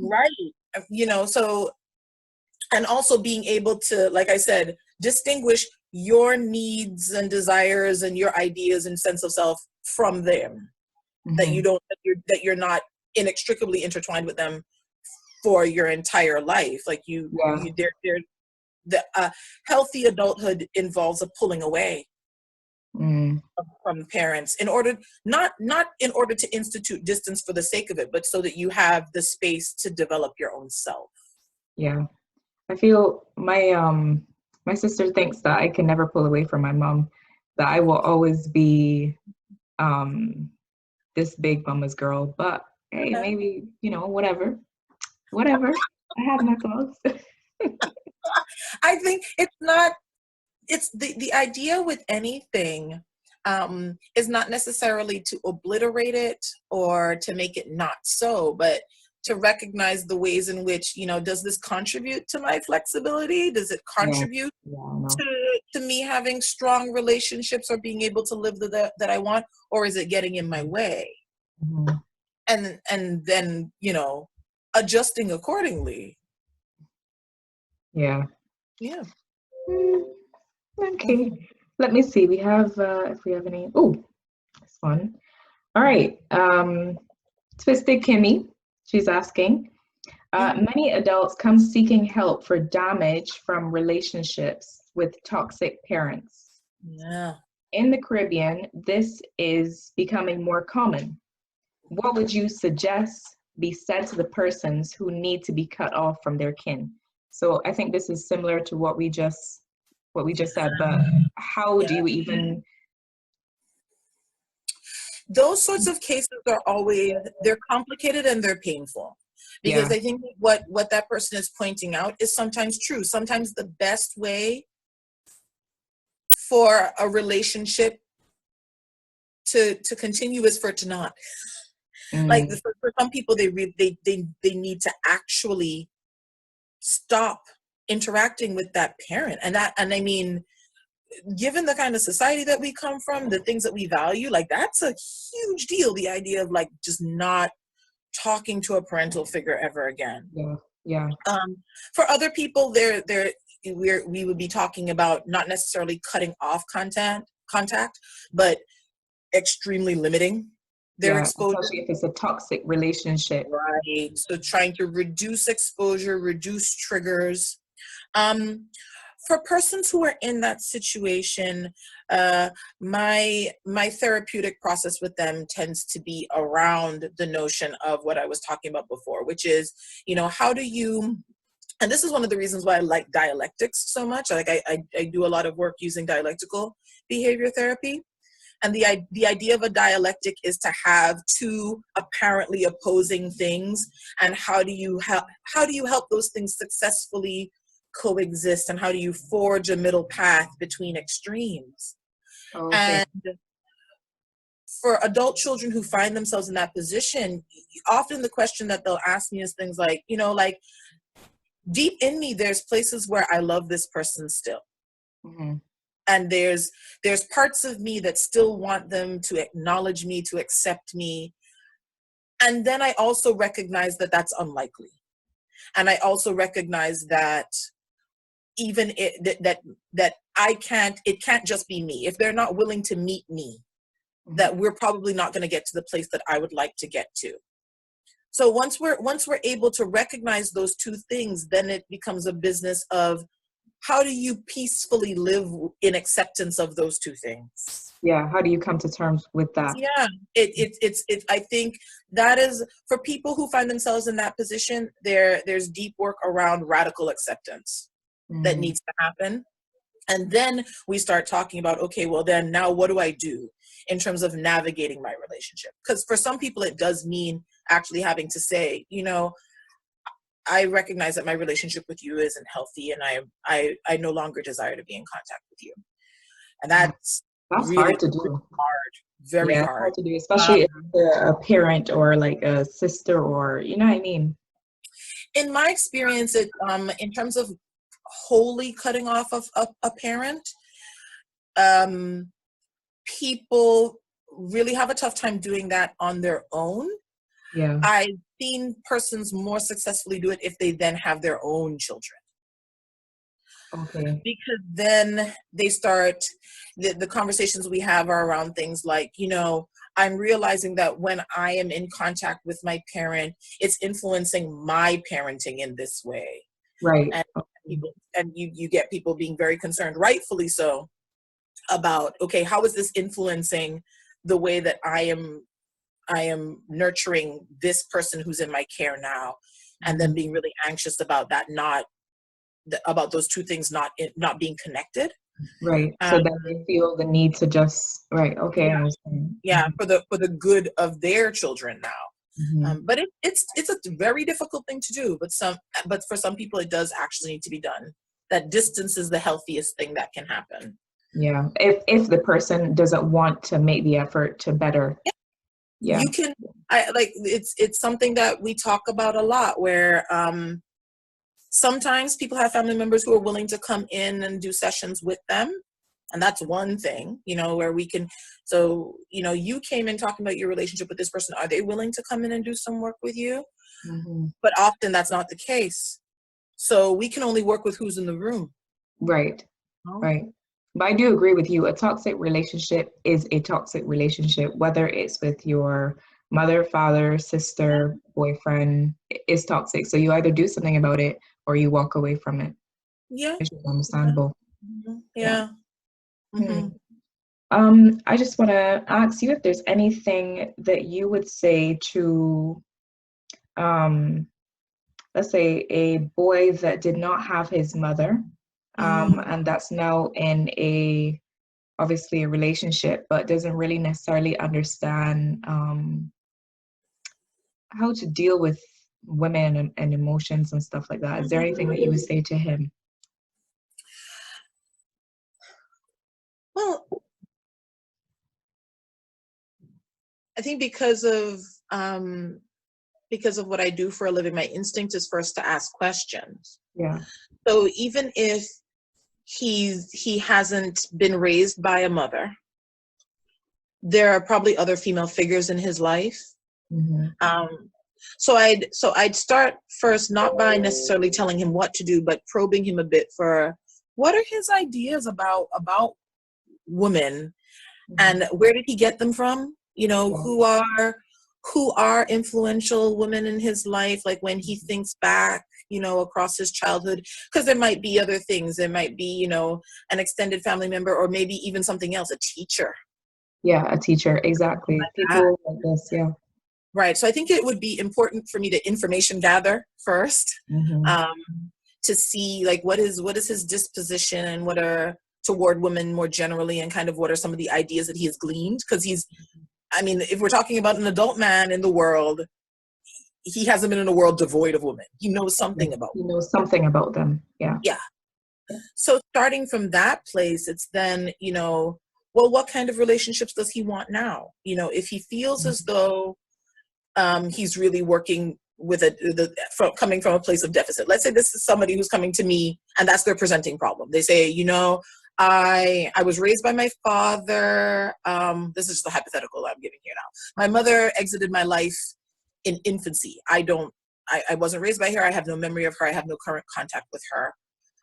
right? So and also being able to, like I said, distinguish your needs and desires and your ideas and sense of self from them. That you Hmm. don't that you're not inextricably intertwined with them for your entire life. Like Yeah. the healthy adulthood involves a pulling away Mm, from parents in order not in order to institute distance for the sake of it, but so that you have the space to develop your own self. yeah. I feel my sister thinks that I can never pull away from my mom, that I will always be um this big mama's girl. But hey, Uh-huh. maybe, whatever. Whatever. I have my flaws. I think it's not it's the idea with anything. is not necessarily to obliterate it or to make it not so, but to recognize the ways in which, does this contribute to my flexibility? Does it contribute to me having strong relationships or being able to live that I want, or is it getting in my way? Mm-hmm. And then, adjusting accordingly. Yeah. Yeah. Okay. Mm-hmm. Let me see. We have, if we have any, this one. All right. Twisted Kimmy, she's asking, many adults come seeking help for damage from relationships with toxic parents. Yeah. In the Caribbean, this is becoming more common. What would you suggest be said to the persons who need to be cut off from their kin? So I think this is similar to what we just said, but how do you even? Those sorts of cases are they're complicated and they're painful, because I think what that person is pointing out is sometimes true. Sometimes the best way for a relationship to continue is for it to not. Like for some people, they need to actually stop interacting with that parent, and I mean, given the kind of society that we come from, the things that we value, like that's a huge deal. The idea of like just not talking to a parental figure ever again. Yeah. For other people, we would be talking about not necessarily cutting off contact, but extremely limiting their exposure. Especially if it's a toxic relationship. Right. So trying to reduce exposure, reduce triggers. For persons who are in that situation, my therapeutic process with them tends to be around the notion of what I was talking about before, which is, how do you, and this is one of the reasons why I like dialectics so much. Like I do a lot of work using dialectical behavior therapy. And the idea of a dialectic is to have two apparently opposing things, and how do you help those things successfully coexist, and how do you forge a middle path between extremes? Okay. And for adult children who find themselves in that position, often the question that they'll ask me is things like, like deep in me, there's places where I love this person still. Mm-hmm. And there's parts of me that still want them to acknowledge me, to accept me. And then I also recognize that that's unlikely. And I also recognize that even that it can't just be me. If they're not willing to meet me, that we're probably not going to get to the place that I would like to get to. So once we're able to recognize those two things, then it becomes a business of, how do you peacefully live in acceptance of those two things? Yeah, how do you come to terms with that? Yeah, it's I think that is, for people who find themselves in that position, there's deep work around radical acceptance that needs to happen. And then we start talking about, okay, well then now what do I do in terms of navigating my relationship? Because for some people it does mean actually having to say, I recognize that my relationship with you isn't healthy, and I no longer desire to be in contact with you. And that's really hard to do. Really hard, very hard to do, especially if you're a parent or like a sister, or you know what I mean. In my experience, in terms of wholly cutting off of a parent, people really have a tough time doing that on their own. Yeah. I've seen persons more successfully do it if they then have their own children. Okay. Because then they start, the conversations we have are around things like, I'm realizing that when I am in contact with my parent, it's influencing my parenting in this way. Right. And you get people being very concerned, rightfully so, about, okay, how is this influencing the way that I am nurturing this person who's in my care now, and then being really anxious about that, about those two things not being connected. Right. So then they feel the need to just, right. Okay. Yeah, I understand. yeah, for the good of their children now. But it's a very difficult thing to do. But for some people, it does actually need to be done. That distance is the healthiest thing that can happen. Yeah. If the person doesn't want to make the effort to better. Yeah. You can, I like, it's something that we talk about a lot, where sometimes people have family members who are willing to come in and do sessions with them. And that's one thing, where we can, so, you came in talking about your relationship with this person. Are they willing to come in and do some work with you? Mm-hmm. But often that's not the case. So we can only work with who's in the room. Right. Oh. Right. But I do agree with you. A toxic relationship is a toxic relationship, whether it's with your mother, father, sister, boyfriend, it's toxic. So you either do something about it or you walk away from it. Yeah. Which is understandable. Yeah. Mm-hmm. I just want to ask you if there's anything that you would say to, let's say, a boy that did not have his mother, and that's now in obviously a relationship, but doesn't really necessarily understand how to deal with women and emotions and stuff like that. Is there anything that you would say to him? Well, I think because of what I do for a living, my instinct is first to ask questions. Yeah. So even if he hasn't been raised by a mother, there are probably other female figures in his life. Mm-hmm. So I'd start first, not by necessarily telling him what to do, but probing him a bit for what are his ideas about women, and where did he get them from? Who are influential women in his life? Like when he thinks back, across his childhood, because there might be other things. There might be, an extended family member, or maybe even something else, a teacher. Yeah, a teacher, exactly. Like People like this, yeah. Right. So I think it would be important for me to information gather first, to see like what is his disposition and what are toward women more generally, and kind of what are some of the ideas that he has gleaned, because if we're talking about an adult man in the world, he hasn't been in a world devoid of women. He knows something about them. He knows something about them. Yeah. Yeah. So starting from that place, it's then, well, what kind of relationships does he want now? If he feels as though he's really working with coming from a place of deficit. Let's say this is somebody who's coming to me and that's their presenting problem. They say, I was raised by my father. This is just a hypothetical I'm giving here now. My mother exited my life in infancy. I wasn't raised by her. I have no memory of her. I have no current contact with her.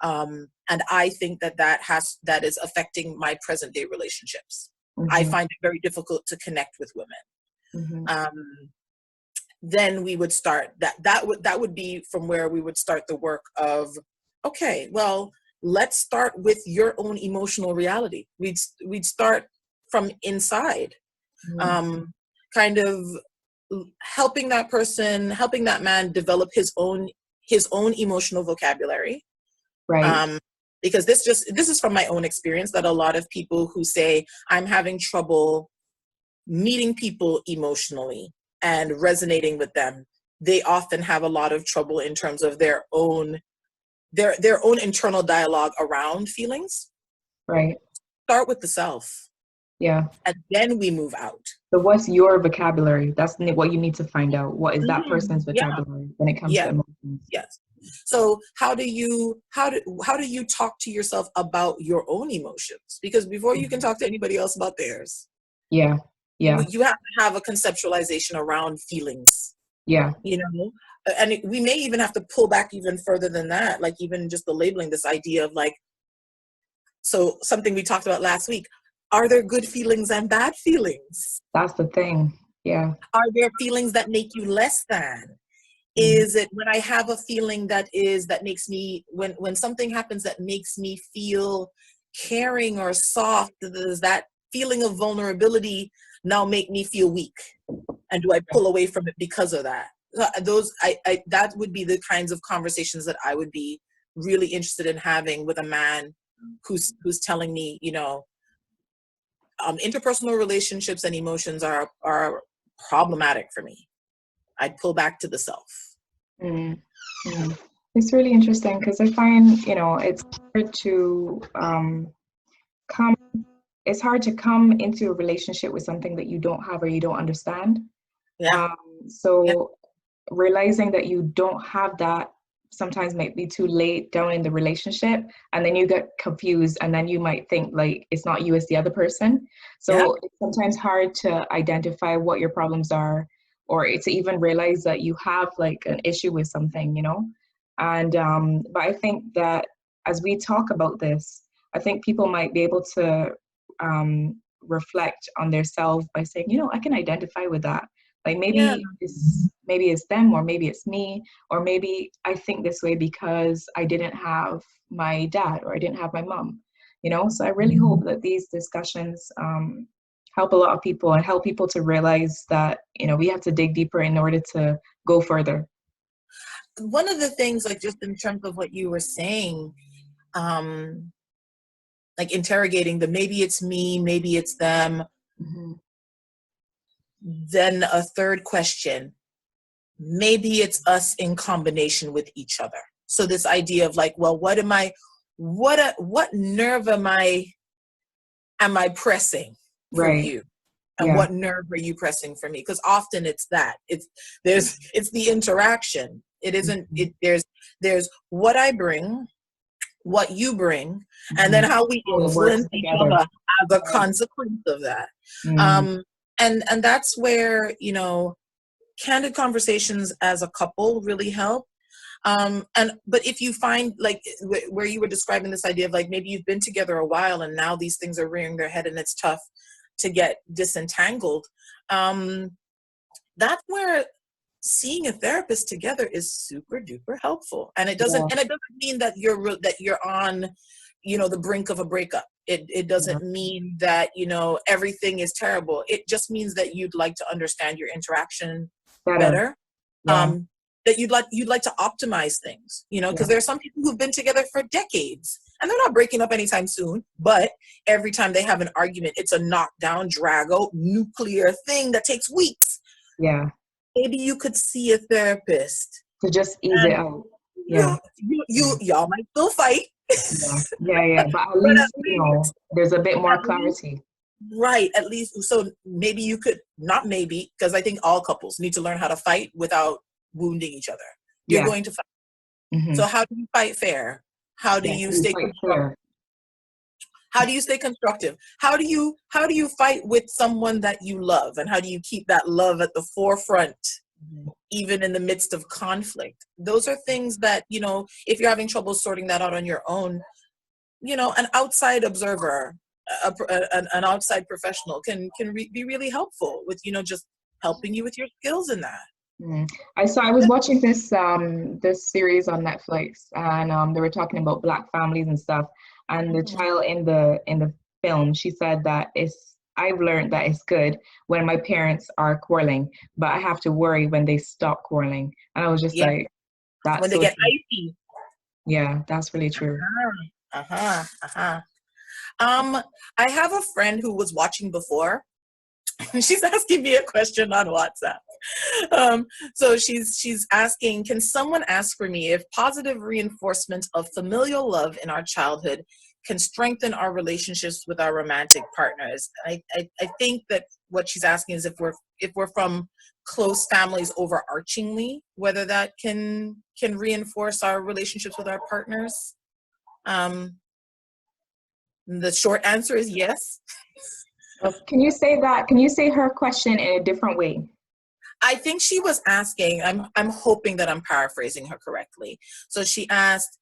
And I think that is affecting my present day relationships. I find it very difficult to connect with women. Then we would start that would be from where we would start the work of, okay, well, let's start with your own emotional reality. We'd start from inside, kind of helping that man develop his own emotional vocabulary. Right. Because this is from my own experience, that a lot of people who say, I'm having trouble meeting people emotionally and resonating with them, they often have a lot of trouble in terms of their own internal dialogue around feelings. Right. Start with the self. Yeah. And then we move out. So what's your vocabulary? That's what you need to find out. What is that person's vocabulary when it comes to emotions? Yes. So how do you talk to yourself about your own emotions? Because before you can talk to anybody else about theirs. Yeah. Yeah. You have to have a conceptualization around feelings. Yeah. And we may even have to pull back even further than that, like even just the labeling, this idea of like, so something we talked about last week, are there good feelings and bad feelings? That's the thing. Yeah. Are there feelings that make you less than? Is it when I have a feeling that makes me, when something happens that makes me feel caring or soft, does that feeling of vulnerability now make me feel weak? And do I pull away from it because of that? That would be the kinds of conversations that I would be really interested in having with a man who's telling me, interpersonal relationships and emotions are problematic for me. I'd pull back to the self. It's really interesting because I find, it's hard to come, it's hard to come into a relationship with something that you don't have or you don't understand. Yeah. Yeah. So realizing that you don't have that sometimes might be too late down in the relationship, and then you get confused, and then you might think like it's not you, it's the other person. Yeah. So it's sometimes hard to identify what your problems are, or to even realize that you have like an issue with something, you know. And but I think that as we talk about this, I think people might be able to reflect on their self by saying, you know, I can identify with that. Like Yeah. maybe it's them, or maybe it's me, or maybe I think this way because I didn't have my dad or I didn't have my mom, you know. So I really hope that these discussions help a lot of people and help people to realize that, you know, we have to dig deeper in order to go further. One of the things, like just in terms of what you were saying, um, like interrogating the maybe it's me, maybe it's them. Mm-hmm. Then a third question, maybe it's us in combination with each other. So this idea of like, well, what nerve am I pressing for Right. you? And Yeah. what nerve are you pressing for me? Because often it's that. It's the interaction. It isn't Mm-hmm. it there's what I bring, what you bring, and then Mm-hmm. how we How it works influence each together. other as a Right. consequence of that. Mm. Um, and that's where, you know, candid conversations as a couple really help. But if you find like where you were describing this idea of like maybe you've been together a while and now these things are rearing their head and it's tough to get disentangled, that's where seeing a therapist together is super duper helpful. And it Yeah. doesn't mean that you're on, you know, the brink of a breakup. It Yeah. doesn't mean that, you know, everything is terrible. It just means that you'd like to understand your interaction Better. better. Yeah. That you'd like to optimize things, you know, because Yeah. there are some people who've been together for decades and they're not breaking up anytime soon, but every time they have an argument, it's a knockdown, drag out, nuclear thing that takes weeks. Yeah. Maybe you could see a therapist To just ease it and out. Yeah. Yeah. y'all might still fight, Yeah. Yeah. Yeah. But at but least, you know, there's a bit more at least, clarity. right, at least, so maybe you could, not maybe, because I think all couples need to learn how to fight without wounding each other. You're Yeah. going to fight. Mm-hmm. So how do you fight fair? How do Yeah. you You stay fight constructive? fair. How do you stay constructive? How do you fight with someone that you love? And how do you keep that love at the forefront, Mm-hmm. even in the midst of conflict? Those are things that, you know, if you're having trouble sorting that out on your own, you know, an outside observer, an outside professional be really helpful with, you know, just helping you with your skills in that. Mm. I was watching this series on Netflix, and they were talking about Black families and stuff. And the Mhm. child in the film, she said that I've learned that it's good when my parents are quarreling, but I have to worry when they stop quarreling. And I was just Yeah, like, that's when they so get true. icy. Yeah, that's really true. Uh-huh, uh-huh. I have a friend who was watching before. She's asking me a question on WhatsApp. So she's asking, can someone ask for me if positive reinforcement of familial love in our childhood can strengthen our relationships with our romantic partners? I think that what she's asking is if we're from close families overarchingly, whether that can reinforce our relationships with our partners. The short answer is yes. Can you say that? Can you say her question in a different way? I think she was asking, I'm hoping that I'm paraphrasing her correctly. So she asked,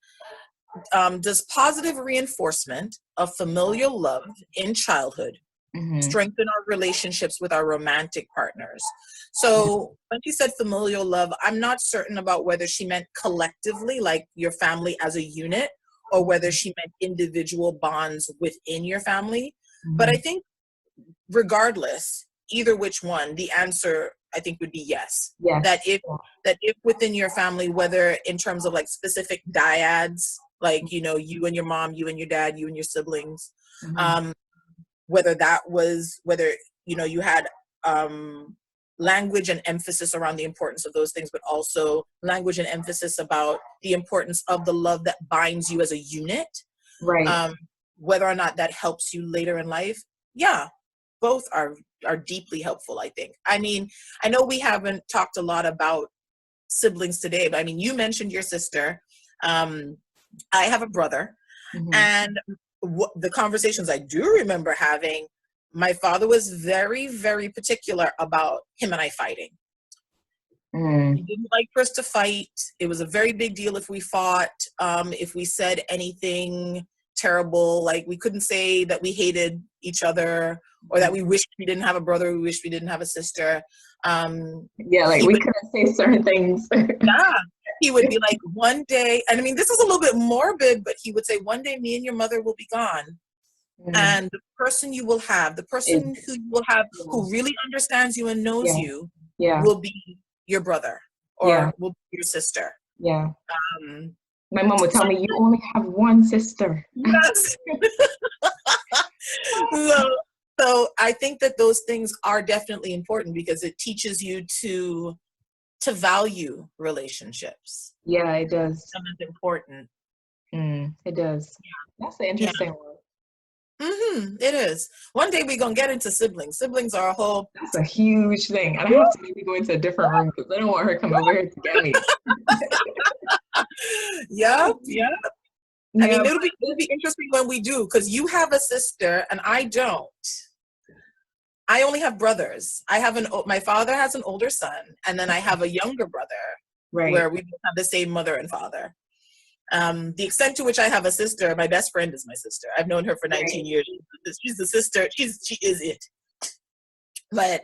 does positive reinforcement of familial love in childhood Mm-hmm. strengthen our relationships with our romantic partners? So when she said familial love, I'm not certain about whether she meant collectively, like your family as a unit, or whether she meant individual bonds within your family. But I Mm-hmm. think regardless, either which one, the answer I think would be yes. Yes. That if within your family, whether in terms of like specific dyads, like, you know, you and your mom, you and your dad, you and your siblings, Mm-hmm. um, whether, you know, you had language and emphasis around the importance of those things, but also language and emphasis about the importance of the love that binds you as a unit. Right. Um, whether or not that helps you later in life, yeah, both are deeply helpful, I think. I mean, I know we haven't talked a lot about siblings today, but I mean, you mentioned your sister. I have a brother, and the conversations I do remember having, my father was very, very particular about him and I fighting. He didn't like for us to fight. It was a very big deal if we fought, if we said anything terrible, like we couldn't say that we hated each other or that we wished we didn't have a brother, we wished we didn't have a sister. Yeah, like we couldn't say certain things. Yeah, he would be like, one day, and I mean, this is a little bit morbid, but he would say, one day me and your mother will be gone. And the person you will have, the person who you will have, who really understands you and knows you, will be your brother or will be your sister. Yeah. My mom would tell me, you only have one sister. Yes. So I think that those things are definitely important because it teaches you to value relationships. Yeah, it does. And it's important. It does. Yeah. That's an interesting one. It is. One day we're going to get into siblings. Siblings are a whole... That's a huge thing. And I have to maybe go into a different room because I don't want her to come over here to get me. Yeah. I mean, it'll be interesting when we do, because you have a sister and I don't. I only have brothers. My father has an older son, and then I have a younger brother, where we both have the same mother and father. The extent to which I have a sister, my best friend is my sister. I've known her for 19 years. She's the sister. She is it. But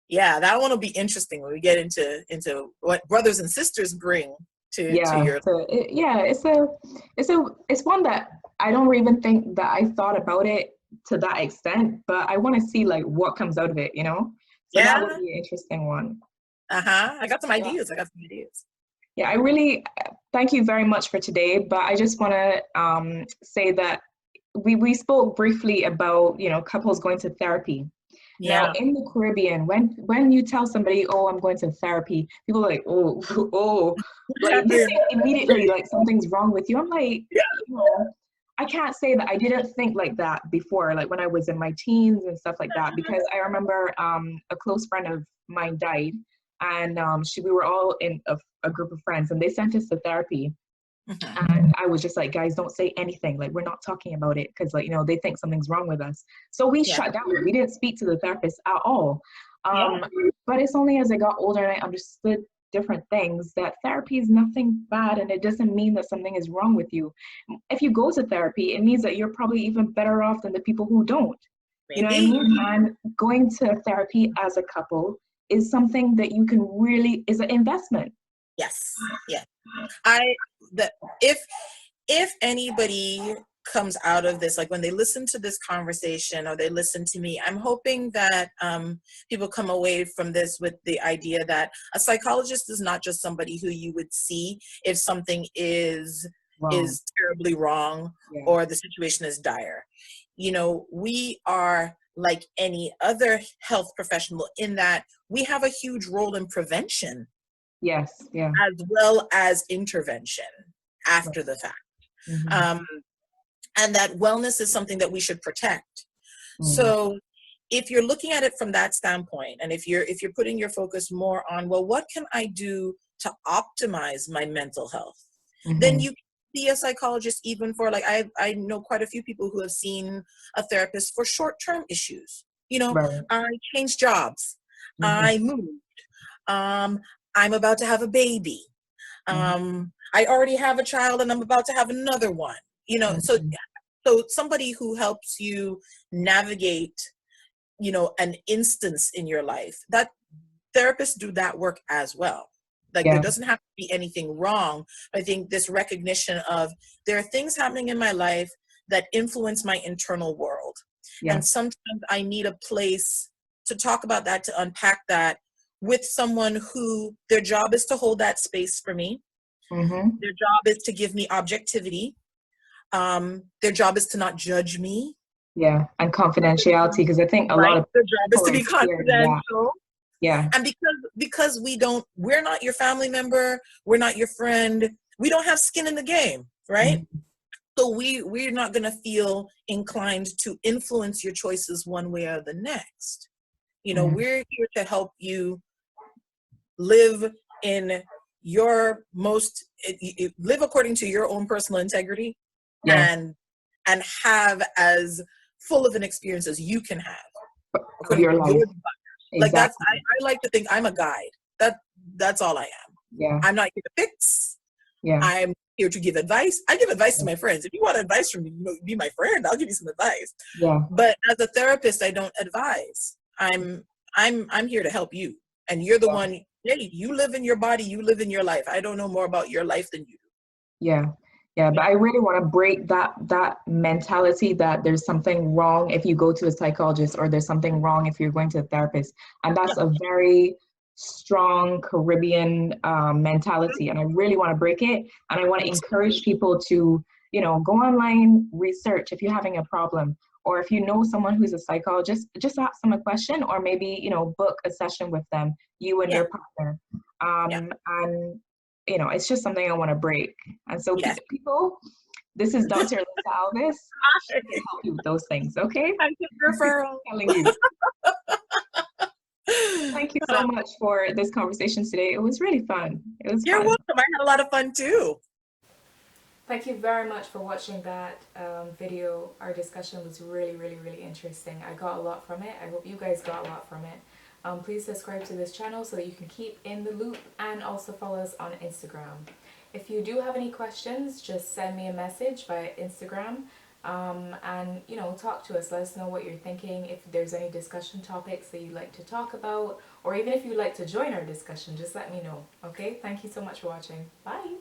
yeah, that one will be interesting when we get into what brothers and sisters bring to your. It's one that I don't even think that I thought about it to that extent, but I want to see like what comes out of it, So that would be an interesting one. I got some ideas. Yeah, I really thank you very much for today, but I just want to say that we spoke briefly about, couples going to therapy. Yeah. Now, in the Caribbean, when you tell somebody, oh, I'm going to therapy, people are like, oh, like they think immediately like something's wrong with you. I'm like, I can't say that I didn't think like that before, like when I was in my teens and stuff like that, because I remember a close friend of mine died, and we were all in a group of friends, and they sent us to therapy. And I was just like, guys, don't say anything. Like, we're not talking about it because, like, they think something's wrong with us. So we shut down. We didn't speak to the therapist at all. But it's only as I got older and I understood different things that therapy is nothing bad, and it doesn't mean that something is wrong with you. If you go to therapy, it means that you're probably even better off than the people who don't. Maybe. You know what I mean? And going to therapy as a couple is something that you can is an investment. Yes. Yeah. If anybody comes out of this, like when they listen to this conversation or they listen to me, I'm hoping that people come away from this with the idea that a psychologist is not just somebody who you would see if something is terribly wrong or the situation is dire. We are like any other health professional in that we have a huge role in prevention. Yes, yeah. As well as intervention after the fact. And that wellness is something that we should protect. So if you're looking at it from that standpoint, and if you're putting your focus more on, well, what can I do to optimize my mental health? Then you can see a psychologist even for, like, I know quite a few people who have seen a therapist for short-term issues. I changed jobs. I moved. I'm about to have a baby. I already have a child and I'm about to have another one. So somebody who helps you navigate, an instance in your life, that therapists do that work as well. Like there doesn't have to be anything wrong. I think this recognition of there are things happening in my life that influence my internal world. And sometimes I need a place to talk about that, to unpack that with someone who their job is to hold that space for me. Their job is to give me objectivity. Their job is to not judge me. Yeah, and confidentiality, because I think a lot of their job is to be confidential. Yeah. And because we're not your family member, we're not your friend, we don't have skin in the game, right? So we're not going to feel inclined to influence your choices one way or the next. You know, we're here to help you live in your most, live according to your own personal integrity, Yes. and have as full of an experience as you can have Of according your to life. your desire. Like that's, Exactly. I like to think I'm a guide. That's all I am. Yeah. I'm not here to fix. Yeah. I'm here to give advice. I give advice to my friends. If you want advice from me, you know, be my friend. I'll give you some advice. Yeah. But as a therapist, I don't advise. I'm here to help you, and you're the one. Hey, you live in your body. You live in your life. I don't know more about your life than you do. Yeah. Yeah, but I really want to break that mentality that there's something wrong if you go to a psychologist, or there's something wrong if you're going to a therapist. And that's a very strong Caribbean mentality. And I really want to break it. And I want to encourage people to, you know, go online, research if you're having a problem, or if you know someone who's a psychologist, just ask them a question, or maybe, you know, book a session with them, you and Yeah. your partner. Yeah. And you know, it's just something I want to break. And so Yes. people, this is Dr. Alisa Alvis. She can help you with those things, okay? I get referral. Telling you. Thank you so much for this conversation today. It was really fun. It was You're fun. welcome. I had a lot of fun too. Thank you very much for watching that video. Our discussion was really, really, really interesting. I got a lot from it. I hope you guys got a lot from it. Please subscribe to this channel so that you can keep in the loop, and also follow us on Instagram. If you do have any questions, just send me a message via Instagram, and you know, talk to us. Let us know what you're thinking. If there's any discussion topics that you'd like to talk about, or even if you'd like to join our discussion, just let me know. Okay? Thank you so much for watching. Bye.